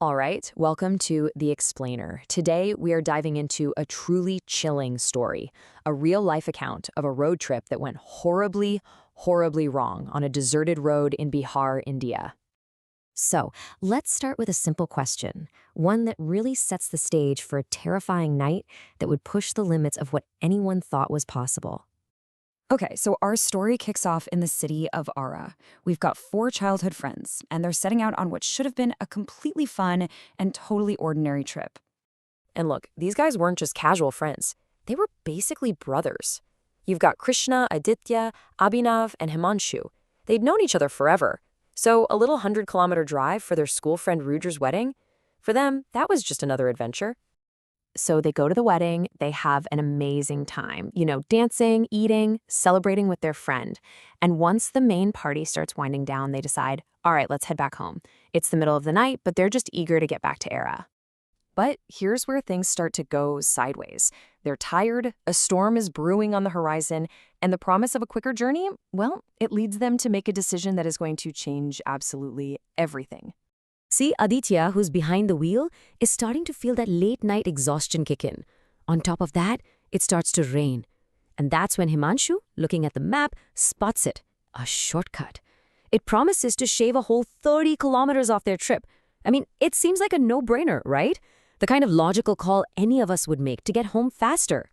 All right, welcome to The Explainer. Today, we are diving into a truly chilling story, a real-life account of a road trip that went horribly, horribly wrong on a deserted road in Bihar, India. So, let's start with a simple question, one that really sets the stage for a terrifying night that would push the limits of what anyone thought was possible. Okay, so our story kicks off in the city of Ara. We've got four childhood friends, and they're setting out on what should have been a completely fun and totally ordinary trip. And look, these guys weren't just casual friends. They were basically brothers. You've got Krishna, Aditya, Abhinav, and Himanshu. They'd known each other forever. So a little 100-kilometer drive for their school friend Rudra's wedding? For them, that was just another adventure. So they go to the wedding, they have an amazing time, dancing, eating, celebrating with their friend. And once the main party starts winding down, they decide, all right, let's head back home. It's the middle of the night, but they're just eager to get back to Era. But here's where things start to go sideways. They're tired, a storm is brewing on the horizon, and the promise of a quicker journey, well, it leads them to make a decision that is going to change absolutely everything. See, Aditya, who's behind the wheel, is starting to feel that late-night exhaustion kick in. On top of that, it starts to rain. And that's when Himanshu, looking at the map, spots it. A shortcut. It promises to shave a whole 30 kilometers off their trip. I mean, it seems like a no-brainer, right? The kind of logical call any of us would make to get home faster.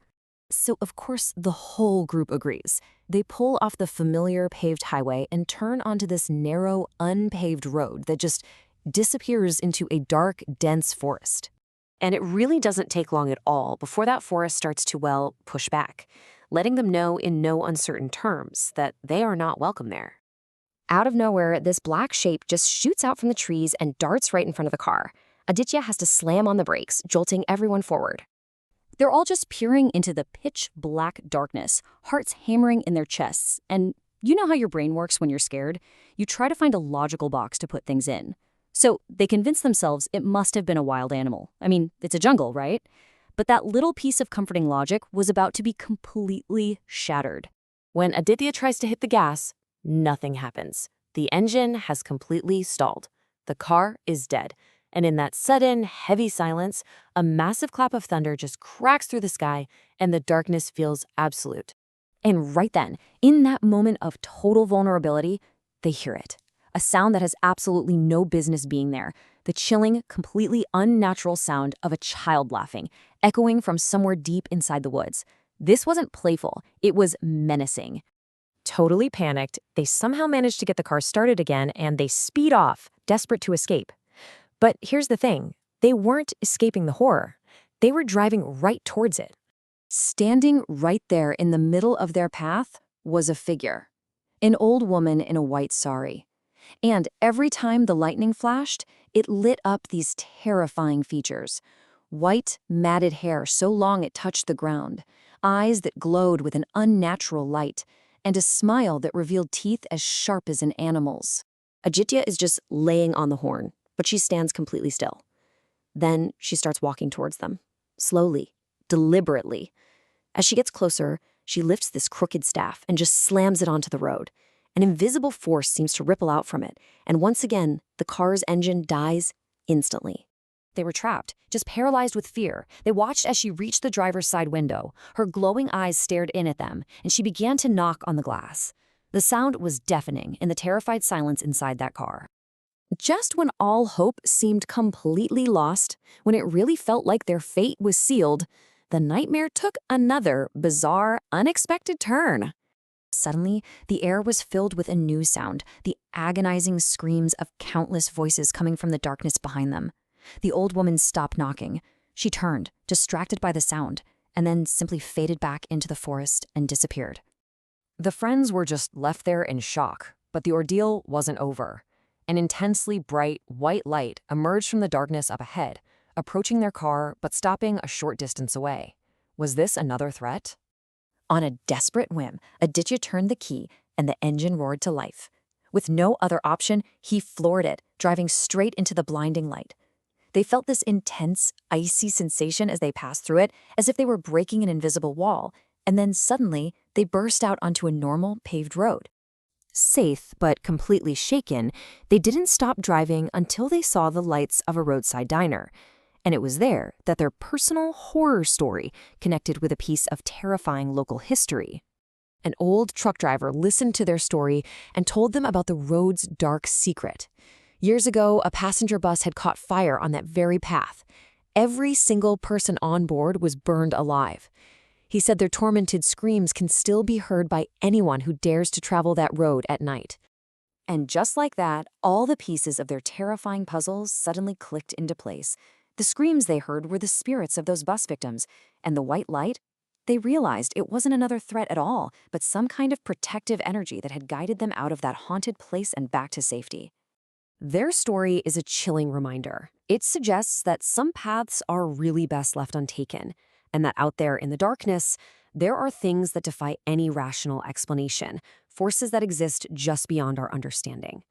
So, of course, the whole group agrees. They pull off the familiar paved highway and turn onto this narrow, unpaved road that just disappears into a dark, dense forest. And it really doesn't take long at all before that forest starts to, well, push back, letting them know in no uncertain terms that they are not welcome there. Out of nowhere, this black shape just shoots out from the trees and darts right in front of the car. Aditya has to slam on the brakes, jolting everyone forward. They're all just peering into the pitch-black darkness, hearts hammering in their chests. And you know how your brain works when you're scared? You try to find a logical box to put things in. So they convince themselves it must have been a wild animal. I mean, it's a jungle, right? But that little piece of comforting logic was about to be completely shattered. When Aditya tries to hit the gas, nothing happens. The engine has completely stalled. The car is dead. And in that sudden, heavy silence, a massive clap of thunder just cracks through the sky, and the darkness feels absolute. And right then, in that moment of total vulnerability, they hear it. A sound that has absolutely no business being there. The chilling, completely unnatural sound of a child laughing, echoing from somewhere deep inside the woods. This wasn't playful, it was menacing. Totally panicked, they somehow manage to get the car started again and they speed off, desperate to escape. But here's the thing, they weren't escaping the horror. They were driving right towards it. Standing right there in the middle of their path was a figure. An old woman in a white sari. And every time the lightning flashed, it lit up these terrifying features. White, matted hair so long it touched the ground, eyes that glowed with an unnatural light, and a smile that revealed teeth as sharp as an animal's. Aditya is just laying on the horn, but she stands completely still. Then she starts walking towards them, slowly, deliberately. As she gets closer, she lifts this crooked staff and just slams it onto the road. An invisible force seems to ripple out from it, and once again, the car's engine dies instantly. They were trapped, just paralyzed with fear. They watched as she reached the driver's side window. Her glowing eyes stared in at them, and she began to knock on the glass. The sound was deafening in the terrified silence inside that car. Just when all hope seemed completely lost, when it really felt like their fate was sealed, the nightmare took another bizarre, unexpected turn. Suddenly, the air was filled with a new sound, the agonizing screams of countless voices coming from the darkness behind them. The old woman stopped knocking. She turned, distracted by the sound, and then simply faded back into the forest and disappeared. The friends were just left there in shock, but the ordeal wasn't over. An intensely bright, white light emerged from the darkness up ahead, approaching their car but stopping a short distance away. Was this another threat? On a desperate whim, Aditya turned the key and the engine roared to life. With no other option, he floored it, driving straight into the blinding light. They felt this intense, icy sensation as they passed through it, as if they were breaking an invisible wall, and then suddenly, they burst out onto a normal, paved road. Safe, but completely shaken, they didn't stop driving until they saw the lights of a roadside diner. And it was there that their personal horror story connected with a piece of terrifying local history. An old truck driver listened to their story and told them about the road's dark secret. Years ago, a passenger bus had caught fire on that very path. Every single person on board was burned alive. He said their tormented screams can still be heard by anyone who dares to travel that road at night. And just like that, all the pieces of their terrifying puzzles suddenly clicked into place. The screams they heard were the spirits of those bus victims, and the white light, they realized it wasn't another threat at all, but some kind of protective energy that had guided them out of that haunted place and back to safety. Their story is a chilling reminder. It suggests that some paths are really best left untaken, and that out there in the darkness, there are things that defy any rational explanation, forces that exist just beyond our understanding.